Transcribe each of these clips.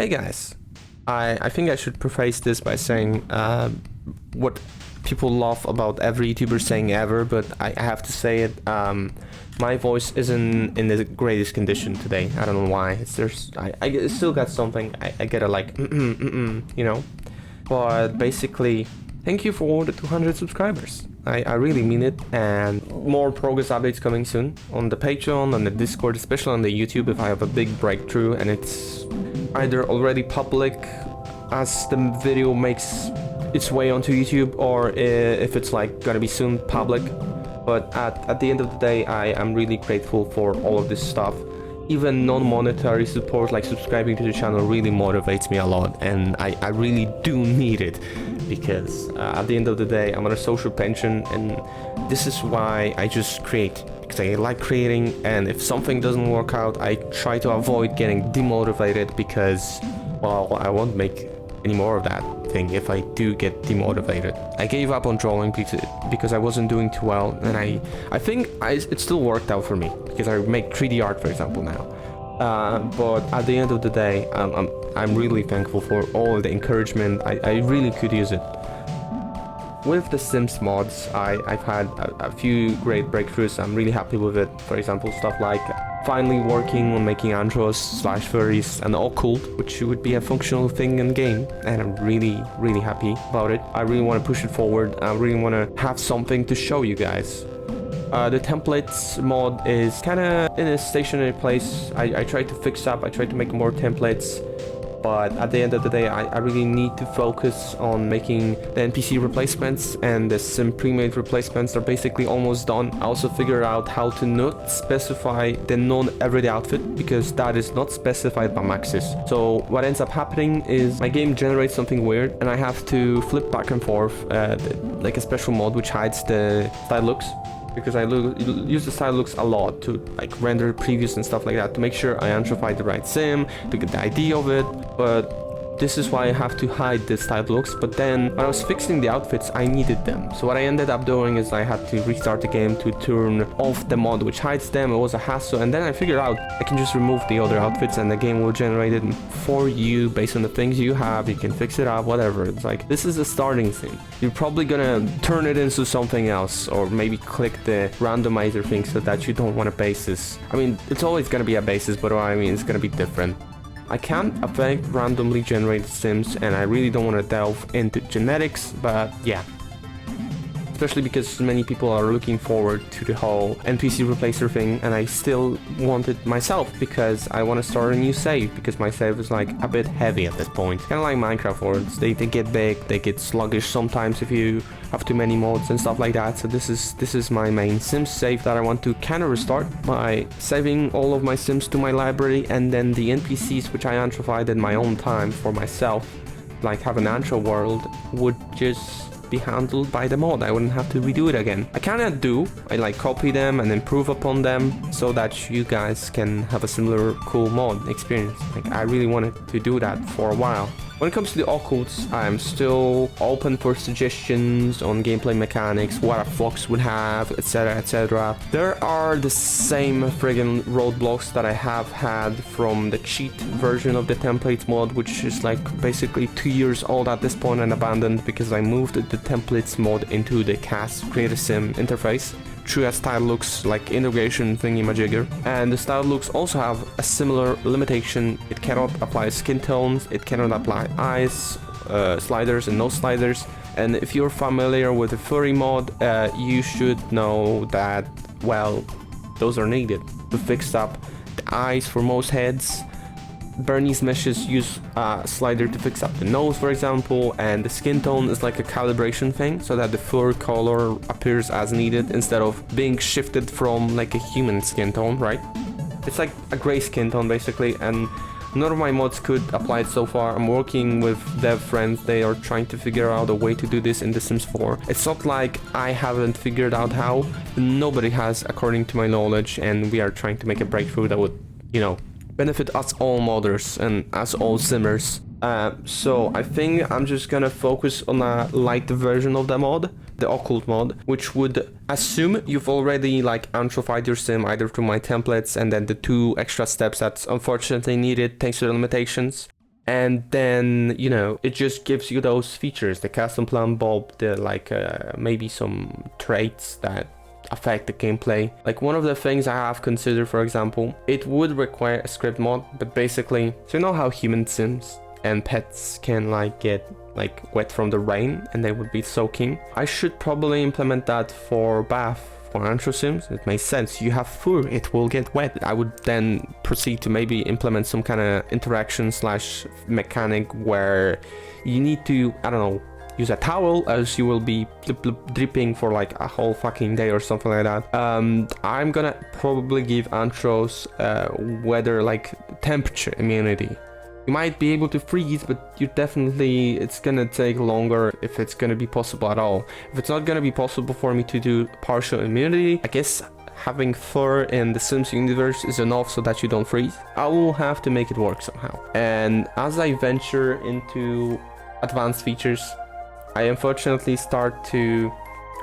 Hey guys, I think I should preface this by saying what people love about every YouTuber saying ever, but I have to say it. My voice isn't in the greatest condition today. I don't know why. I still got something. I get a like, you know. But basically, thank you for the 200 subscribers. I really mean it, and more progress updates coming soon on the Patreon, on the Discord, especially on the YouTube if I have a big breakthrough and it's either already public as the video makes its way onto YouTube, or if it's like gonna be soon public. But at the end of the day, I am really grateful for all of this stuff. Even non-monetary support like subscribing to the channel really motivates me a lot, and I really do need it, because at the end of the day I'm on a social pension, and this is why I just create, because I like creating, and if something doesn't work out I try to avoid getting demotivated, because well, I won't make any more of that thing if I do get demotivated. I gave up on drawing because I wasn't doing too well, and I think it still worked out for me because I make 3D art, for example, now. But at the end of the day, I'm really thankful for all of the encouragement. I really could use it. With the Sims mods, I've had a few great breakthroughs. I'm really happy with it. For example, stuff like finally working on making andros / furries and occult, which would be a functional thing in the game, and I'm really happy about it. I really want to push it forward. I really want to have something to show you guys. The templates mod is kind of in a stationary place. I tried to fix up, I tried to make more templates, but at the end of the day I really need to focus on making the NPC replacements, and the sim pre-made replacements are basically almost done. I also figured out how to not specify the non-everyday outfit, because that is not specified by Maxis. So what ends up happening is my game generates something weird and I have to flip back and forth like a special mod which hides the style looks, because I use the style looks a lot to like render previews and stuff like that to make sure I amplify the right sim, to get the idea of it. But this is why I have to hide the style looks. But then when I was fixing the outfits, I needed them. So what I ended up doing is I had to restart the game to turn off the mod which hides them. It was a hassle, and then I figured out I can just remove the other outfits and the game will generate it for you based on the things you have. You can fix it up, whatever. It's like, this is a starting thing. You're probably gonna turn it into something else, or maybe click the randomizer thing so that you don't want a basis. I mean, it's always gonna be a basis, but what I mean, it's gonna be different. I can't affect randomly generated sims, and I really don't want to delve into genetics, but yeah. Especially because many people are looking forward to the whole NPC replacer thing, and I still want it myself because I want to start a new save, because my save is like a bit heavy at this point. Kind of like Minecraft worlds, they get big, they get sluggish sometimes if you have too many mods and stuff like that. So this is my main Sims save that I want to kind of restart by saving all of my Sims to my library, and then the NPCs which I amplified in my own time for myself, like have an intro world, would just be handled by the mod. I wouldn't have to redo it again. I like copy them and improve upon them so that you guys can have a similar cool mod experience. Like, I really wanted to do that for a while. When it comes to the occults, I'm still open for suggestions on gameplay mechanics, what a fox would have, etc, etc. There are the same friggin' roadblocks that I have had from the cheat version of the templates mod, which is like basically 2 years old at this point and abandoned because I moved the templates mod into the cast create a sim interface through a style looks like integration thingy-majigger. And the style looks also have a similar limitation. It cannot apply skin tones, it cannot apply eyes, sliders and no sliders. And if you're familiar with the furry mod, you should know that, well, those are needed to fix up the eyes for most heads. Bernese meshes use a slider to fix up the nose, for example, and the skin tone is like a calibration thing so that the fur color appears as needed instead of being shifted from like a human skin tone, right? It's like a gray skin tone basically, and none of my mods could apply it so far. I'm working with dev friends, they are trying to figure out a way to do this in The Sims 4. It's not like I haven't figured out how, nobody has according to my knowledge, and we are trying to make a breakthrough that would, you know, benefit us all modders and us all simmers. So I think I'm just gonna focus on a light version of the mod, the occult mod, which would assume you've already like amplified your sim either through my templates and then the 2 extra steps that's unfortunately needed thanks to the limitations. And then, you know, it just gives you those features, the custom plan bulb, the like maybe some traits that affect the gameplay. Like one of the things I have considered, for example, it would require a script mod, but basically, so you know how human sims and pets can like get like wet from the rain and they would be soaking? I should probably implement that for bath. For antro sims, it makes sense. You have fur, it will get wet. I would then proceed to maybe implement some kind of interaction slash mechanic where you need to, I don't know, use a towel as you will be dripping for like a whole fucking day or something like that. I'm gonna probably give antros weather like temperature immunity. You might be able to freeze, but you definitely, it's gonna take longer if it's gonna be possible at all. If it's not gonna be possible for me to do partial immunity, I guess having fur in the Sims universe is enough so that you don't freeze. I will have to make it work somehow. And as I venture into advanced features, I unfortunately start to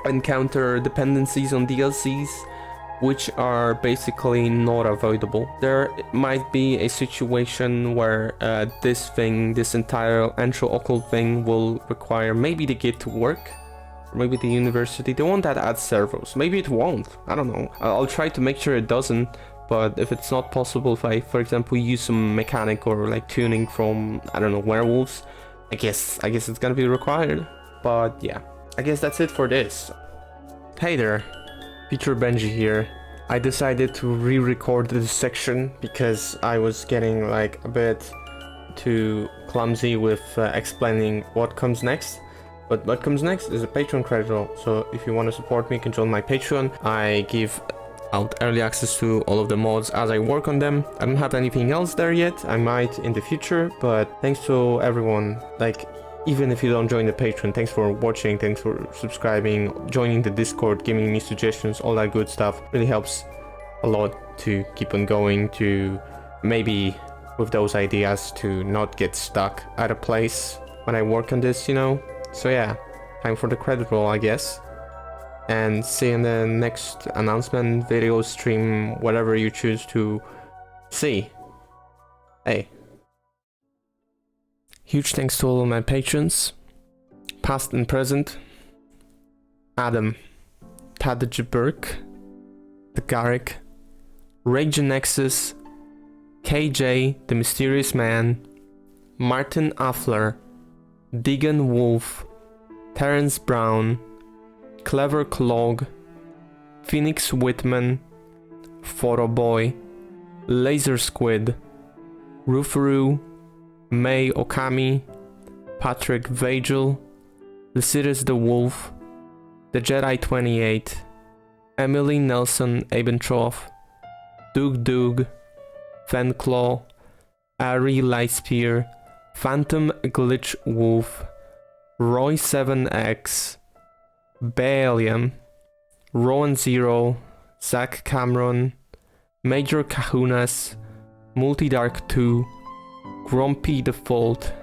encounter dependencies on DLCs, which are basically not avoidable. There might be a situation where this entire intro occult thing will require maybe the gate to work, or maybe the university. They want that add servos. Maybe it won't. I don't know. I'll try to make sure it doesn't. But if it's not possible, if I, for example, use some mechanic or like tuning from, I don't know, werewolves, I guess it's gonna be required. But yeah, I guess that's it for this. Hey there. Future Benji here. I decided to re-record this section because I was getting like a bit too clumsy with explaining what comes next. But what comes next is a Patreon credit roll. So if you want to support me, you can join my Patreon. I give out early access to all of the mods as I work on them. I don't have anything else there yet. I might in the future, but thanks to everyone. Like, even if you don't join the Patreon, thanks for watching, thanks for subscribing, joining the Discord, giving me suggestions, all that good stuff. Really helps a lot to keep on going, to maybe with those ideas to not get stuck at a place when I work on this, you know? So yeah, time for the credit roll, I guess. And see you in the next announcement, video, stream, whatever you choose to see. Hey. Huge thanks to all of my patrons, past and present. Adam, Tadej Burke, The Garrick, Rage Nexus, KJ, The Mysterious Man, Martin Affler, Deegan Wolf, Terence Brown, Clever Clog, Phoenix Whitman, Photo Boy, Laser Squid, Roofaroo, May Okami, Patrick Vagel, Lycidas the Wolf, The Jedi 28, Emily Nelson Abentroff, Doog, Fenclaw, Ari Lightspear, Phantom Glitch Wolf, Roy 7X, Balium, Rowan Zero, Zach Cameron, Major Kahunas, Multidark 2, Grumpy Default,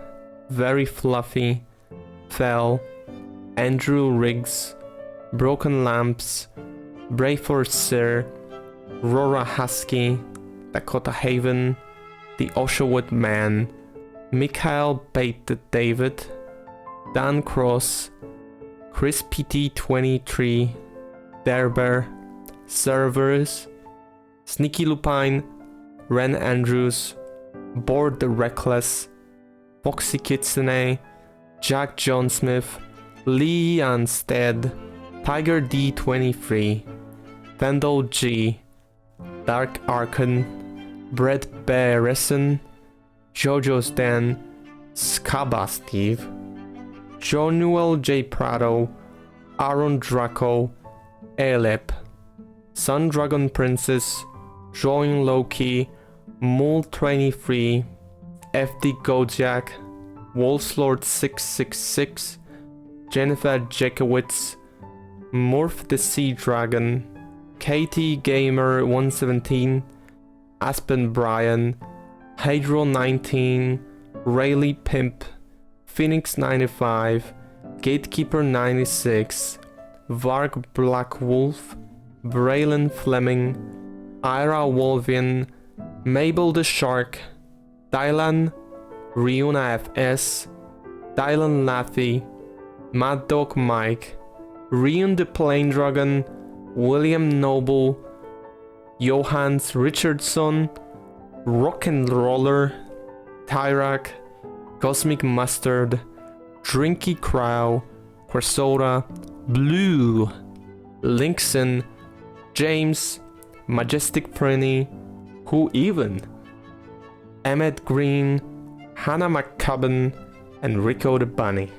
Very Fluffy, Fell, Andrew Riggs, Broken Lamps, Brayford Sir, Rora Husky, Dakota Haven, The Oshawood Man, Mikhail Bate David, Dan Cross, Chris PT23, Derber, Servers, Sneaky Lupine, Ren Andrews, Board the Reckless, Foxy Kitsune, Jack John Smith, Lee Anstead, Tiger D23, Vendel G, Dark Arkan, Brett Bereson, Jojo's Den, Skaba Steve, Jonuel J. Prado, Aaron Draco, Alep, Sun Dragon Princess, Join Loki, Mole23, FD Gojak, Wolfslord 666, Jennifer Jekowitz, Morph the Sea Dragon, Katie Gamer 117, Aspen Brian, Hydro 19, Rayleigh Pimp, Phoenix 95, Gatekeeper 96, Varg Black Wolf, Braylon Fleming, Ira Wolvian, Mabel the Shark, Dylan, Riona FS, Dylan Laffy, Mad Dog Mike, Rion the Plain Dragon, William Noble, Johannes Richardson, Rock'n'Roller, Tyrak, Cosmic Mustard, Drinky Crow, Quersoda, Blue, Lynxen, James, Majestic Prinny, Who Even, Emmett Green, Hannah McCubbin, and Rico the Bunny.